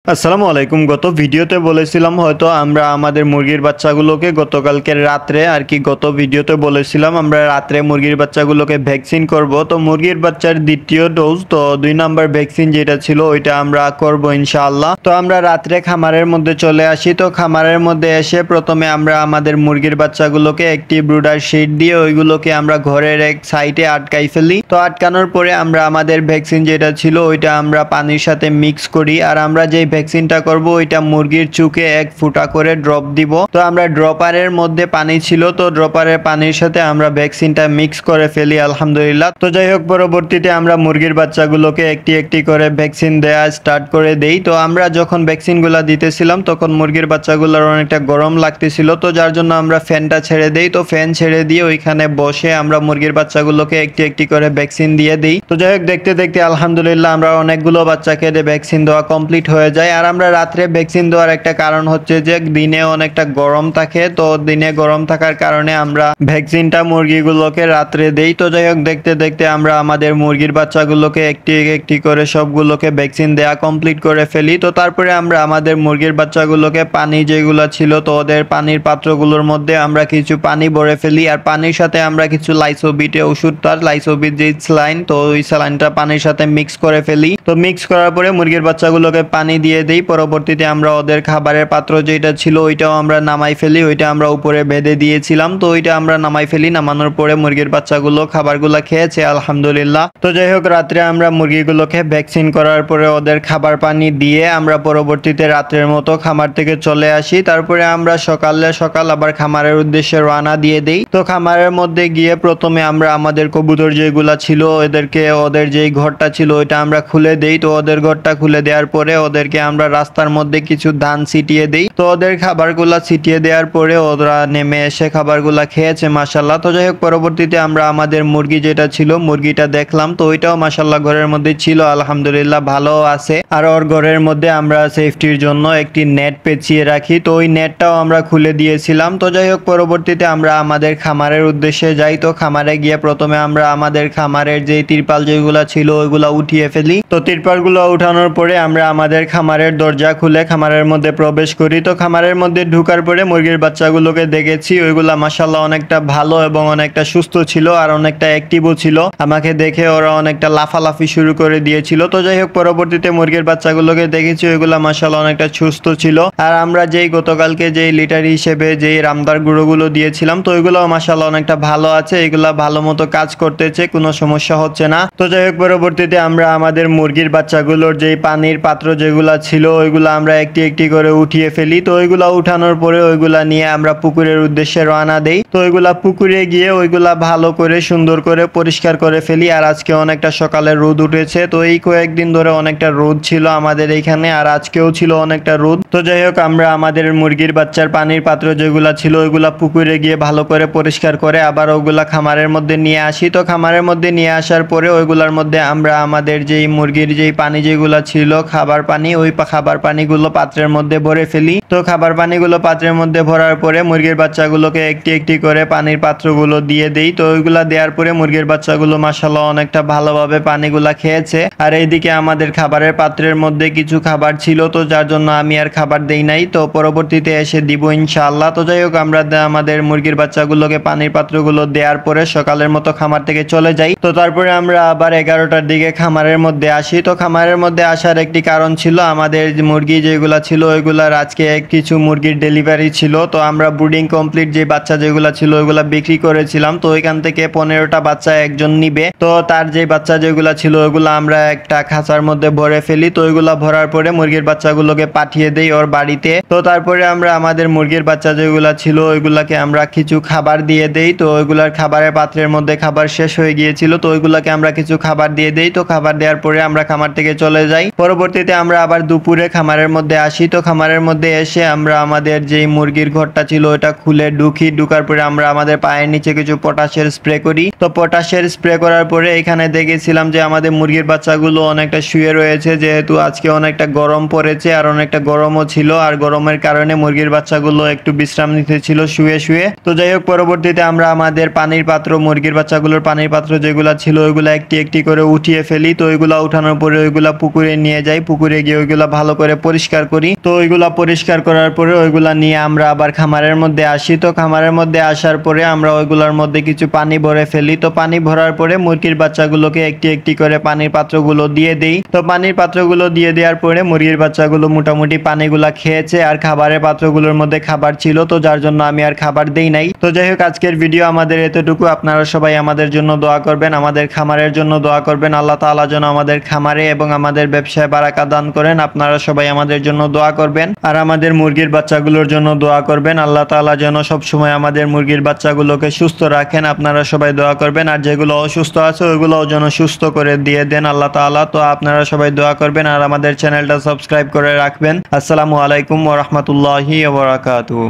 আসসালামু আলাইকুম। গত ভিডিওতে বলেছিলাম হয়তো আমরা আমাদের মুরগির বাচ্চাগুলোকে গতকালকে রাত্রে গত ভিডিওতে বলেছিলাম আমরা রাত্রে মুরগির বাচ্চাগুলোকে ভ্যাকসিন করব। তো মুরগির বাচ্চার দ্বিতীয় ডোজ, তো 2 নাম্বার ভ্যাকসিন যেটা ছিল ওইটা আমরা করব ইনশাআল্লাহ। তো আমরা রাত্রে খামারের মধ্যে চলে আসি। তো খামারের মধ্যে এসে প্রথমে আমরা আমাদের মুরগির বাচ্চাগুলোকে একটি ব্রুডার শিট দিয়ে ওইগুলোকে আমরা ঘরের এক সাইডে আটকাই ফেলি। তো আটকানোর পরে আমরা আমাদের ভ্যাকসিন যেটা ছিল ওইটা আমরা পানির সাথে মিক্স করি। আর আমরা যে ভ্যাকসিনটা করব ওইটা মুরগির চুকে 1 ফুটা করে ড্রপ দিব। তো আমরা ড্রপারের মধ্যে পানি ছিল, তো ড্রপারের পানির সাথে আমরা ভ্যাকসিনটা মিক্স করে ফেলি আলহামদুলিল্লাহ। তো যাই হোক, পরবর্তীতে আমরা মুরগির বাচ্চাগুলোকে একটি একটি করে ভ্যাকসিন দেয়া স্টার্ট করে দেই। তো আমরা যখন ভ্যাকসিনগুলো দিতেছিলাম তখন মুরগির বাচ্চাগুলোর অনেকটা গরম লাগতেছিল, তো যার জন্য আমরা ফ্যানটা ছেড়ে দেই। তো ফ্যান ছেড়ে দিয়ে ওইখানে বসে আমরা মুরগির বাচ্চাগুলোকে একটি একটি করে ভ্যাকসিন দিয়ে দিই। তো যাই হোক, দেখতে দেখতে আলহামদুলিল্লাহ আমরা অনেকগুলো বাচ্চাকে ভ্যাকসিন দেওয়া কমপ্লিট হয়ে যায়। আর আমরা রাত্রে ভ্যাকসিন দেওয়ার একটা কারণ হচ্ছে যে দিনে অনেকটা গরম থাকে, তো দিনে গরম থাকার কারণে আমরা ভ্যাকসিনটা মুরগিগুলোকে রাত্রে দেই। তো যাই হোক, দেখতে দেখতে আমরা আমাদের মুরগির বাচ্চাগুলোকে একটি একটি করে সবগুলোকে ভ্যাকসিন দেয়া কমপ্লিট করে ফেলি। তো তারপরে আমরা আমাদের মুরগির বাচ্চাগুলোকে পানি যেগুলো ছিল তো ওদের পানির পাত্রগুলোর মধ্যে আমরা কিছু পানি ভরে ফেলি। আর পানির সাথে আমরা কিছু লাইসোবিটে ওষুধ, তার লাইসোবিট যে স্যালাইন, তো ওই স্যালাইনটা পানির সাথে মিক্স করে ফেলি। তো মিক্স করার পরে মুরগির বাচ্চাগুলোকে পানি দিয়ে দিই। পরবর্তীতে আমরা ওদের খাবারের পাত্র যেটা ছিল ওইটাও আমরা নামাই ফেলি। ওইটা আমরা উপরে বেঁধে দিয়েছিলাম, তো ওইটা আমরা নামাই ফেলি। নামানোর পরে মুরগির বাচ্চাগুলো খাবারগুলো খেয়েছে আলহামদুলিল্লাহ। তো যাই হোক, রাত্রে আমরা মুরগিগুলোকে ভ্যাকসিন করার পরে ওদের খাবার পানি দিয়ে আমরা পরবর্তীতে রাত্রের মতো খামার থেকে চলে আসি। তারপরে আমরা সকাল আবার খামারের উদ্দেশ্যে রওনা দিয়ে দেই। তো খামারের মধ্যে গিয়ে প্রথমে আমরা আমাদের কবুতর যেগুলা ছিল এদেরকে ওদের যেই ঘরটা ছিল ওইটা আমরা খুলে দেই। তো ওদের ঘরটা খুলে দেওয়ার পরে ওদেরকে আমরা রাস্তার মধ্যে কিছু ধান ছিটিয়ে দেই। তো ওদের খাবারগুলা ছিটিয়ে দেওয়ার পরে ওরা নেমে এসে খাবারগুলা খেয়েছে মাশাল্লাহ। তো যাই হোক, পরবর্তীতে আমরা আমাদের মুরগি যেটা ছিল মুরগিটা দেখলাম, তো ওইটাও মাশাল্লাহ ঘরের মধ্যে ছিল আলহামদুলিল্লাহ, ভালো আছে। আর ওর ঘরের মধ্যে আমরা সেফটির জন্য একটি নেট পেঁচিয়ে রাখি, তো ওই নেটটাও আমরা খুলে দিয়েছিলাম। তো যাই হোক, পরবর্তীতে আমরা আমাদের খামারের উদ্দেশ্যে যাই। তো খামারে গিয়ে প্রথমে আমরা আমাদের খামারের যে তিরপাল যেগুলা ছিল ওইগুলা উঠিয়ে ফেলি। তো তিরপালগুলো উঠানোর পরে আমরা আমাদের খামারের দরজা খুলে খামারের মধ্যে প্রবেশ করি। তো খামারের মধ্যে ঢুকার পরে মুরগির বাচ্চাগুলোকে দেখেছি, ওইগুলা মাশাআল্লাহ অনেকটা ভালো এবং অনেকটা সুস্থ ছিল আর অনেকটা অ্যাক্টিভও ছিল। আমাকে দেখে ওরা অনেকটা লাফালাফি শুরু করে দিয়েছিল। তো যাই হোক, পরবর্তীতে মুরগির বাচ্চাগুলোকে দেখেছি ওইগুলা মাশাআল্লাহ অনেকটা সুস্থ ছিল। আর আমরা যেই গতকালকে যেই লিটার হিসেবে যেই রামদার গুঁড়োগুলো দিয়েছিলাম তো ওইগুলো মাশাআল্লাহ অনেকটা ভালো আছে, এগুলা ভালো মতো কাজ করতেছে, কোনো সমস্যা হচ্ছে না। তো যাই হোক, পরবর্তীতে আমরা আমাদের মুরগির বাচ্চাগুলোর যেই পানির পাত্র যেগুলা ছিল ওইগুলা আমরা একটি একটি করে উঠিয়ে ফেলি। তো ওইগুলা উঠানোর পরে ওইগুলা নিয়ে আমরা পুকুরের উদ্দেশ্যে রওনা দেই। তো ওইগুলা পুকুরে গিয়ে ওইগুলা ভালো করে সুন্দর করে পরিষ্কার করে ফেলি। আর আজকে অনেকটা সকালে রোদ উঠেছে, তো এই কয়েকদিন ধরে অনেকটা রোদ ছিল আমাদের এইখানে, আর আজকেও ছিল অনেকটা রোদ। তো যাই হোক, আমরা আমাদের মুরগির বাচ্চার পানির পাত্র যেগুলা ছিল ওইগুলা পুকুরে গিয়ে ভালো করে পরিষ্কার করে আবার ওগুলা খামারের মধ্যে নিয়ে আসি। তো খামারের মধ্যে নিয়ে আসার পরে ওইগুলার মধ্যে আমরা আমাদের যেই মুরগির যেই পানি যেগুলা ছিল খাবার পানি, ওই খাবার পানিগুলো পাত্রের মধ্যে ভরে ফেলি। তো খাবার পানিগুলো পাত্রের মধ্যে ভরার পরে মুরগির বাচ্চাগুলোকে একটি একটি করে পানির পাত্রগুলো দিয়ে দেই। তো ওইগুলা দেওয়ার পরে মুরগির বাচ্চাগুলো মাশাআল্লাহ অনেকটা ভালোভাবে পানিগুলা খেয়েছে। আর এইদিকে আমাদের খাবারের পাত্রের মধ্যে কিছু খাবার ছিল, তো যার জন্য আমি আর খাবার দেই নাই, তো পরবর্তীতে এসে দিব ইনশাআল্লাহ। তো যাই হোক, আমরা আমাদের মুরগির বাচ্চাগুলোকে পানির পাত্রগুলো দেওয়ার পরে সকালের মতো খামার থেকে চলে যাই। তো তারপরে আমরা আবার 11টার দিকে খামারের মধ্যে আসি। তো খামারের মধ্যে আসার একটি কারণ ছিল আমাদের মুরগি যেগুলা ছিল ওইগুলার আজকে কিছু মুরগির ডেলিভারি ছিল। তো আমরা ব্রুডিং কমপ্লিট যে বাচ্চা যেগুলা ছিল ওইগুলা বিক্রি করেছিলাম। তো ওইখান থেকে 15টা বাচ্চা একজন নিবে, তো তার যে বাচ্চা যেগুলা ছিল ওইগুলো আমরা একটা খাঁচার মধ্যে ভরে ফেলি। তো ওইগুলা ভরার পরে মুরগির বাচ্চাগুলোকে পাঠিয়ে দেই ওর বাড়িতে। তো তারপরে আমরা আমাদের মুরগির বাচ্চা যেগুলা ছিল ওইগুলাকে আমরা কিছু খাবার দিয়ে দেই। তো ওইগুলার খাবারের পাত্রের মধ্যে খাবার শেষ হয়ে গিয়েছিল, তো ওইগুলাকে আমরা কিছু খাবার দিয়ে দেই। তো খাবার দেওয়ার পরে আমরা খামার থেকে চলে যাই। পরবর্তীতে আমরা আবার দুপুরে খামারের মধ্যে আসি। তো খামারের মধ্যে এসে আমরা আমাদের যেই মুরগির ঘরটা ছিল ওটা খুলে ঢুকার পরে আমরা আমাদের পায়ের নিচে কিছু পটাশের স্প্রে করি। তো পটাশের স্প্রে করার পরে এখানে দেখেছিলাম যে আমাদের মুরগির বাচ্চাগুলো অনেকটা শুয়ে রয়েছে, যেহেতু আজকে অনেকটা গরম পড়েছে আর অনেকটা গরমও ছিল, আর গরমের কারণে মুরগির বাচ্চাগুলো একটু বিশ্রাম নিতে ছিল শুয়ে শুয়ে। তো যাই হোক, পরবর্তীতে আমরা আমাদের পানির পাত্র মুরগির বাচ্চাগুলোর পানির পাত্র যেগুলা ছিল ওইগুলা একটি একটি করে উঠিয়ে ফেলি। তো ওইগুলা উঠানোর পরে ওইগুলা পুকুরে নিয়ে যাই, পুকুরে গিয়ে ওইগুলা ভালো করে পরিষ্কার করি। তো ওইগুলা পরিষ্কার করার পরে ওইগুলা নিয়ে আমরা আবার খামারের মধ্যে আসি। তো খামারের মধ্যে আসার পরে আমরা ওইগুলোর মধ্যে কিছু পানি ভরে ফেলি। তো পানি ভরার পরে মুরগির বাচ্চাগুলোকে একটি একটি করে পানির পাত্রগুলো দিয়ে দেই। তো পানির পাত্রগুলো দিয়ে দেওয়ার পরে মুরগির বাচ্চাগুলো মোটামুটি পানিগুলা খেয়েছে, আর খাবারের পাত্রগুলোর মধ্যে খাবার ছিল, তো যার জন্য আমি আর খাবার দেই নাই। তো যাই হোক, আজকের ভিডিও আমাদের এতটুকু। আপনারা সবাই আমাদের জন্য দোয়া করবেন, আমাদের খামারের জন্য দোয়া করবেন। আল্লাহ তাআলা যেন আমাদের খামারে এবং আমাদের ব্যবসায় বারাকা দান করেন। আপনারা সবাই আমাদের জন্য দোয়া করবেন, আর আমাদের মুরগির বাচ্চাগুলোর জন্য দোয়া করবেন। আল্লাহ তাআলা যেন সবসময় আমাদের মুরগির বাচ্চাগুলোকে সুস্থ রাখেন। আপনারা সবাই দোয়া করবেন, আর যেগুলো অসুস্থ আছে ওইগুলোও যেন সুস্থ করে দিয়ে দেন আল্লাহ তাআলা। তো আপনারা সবাই দোয়া করবেন, আর আমাদের চ্যানেলটা সাবস্ক্রাইব করে রাখবেন। আসসালামু আলাইকুম ওয়া রাহমাতুল্লাহি ওয়া বারাকাতুহু।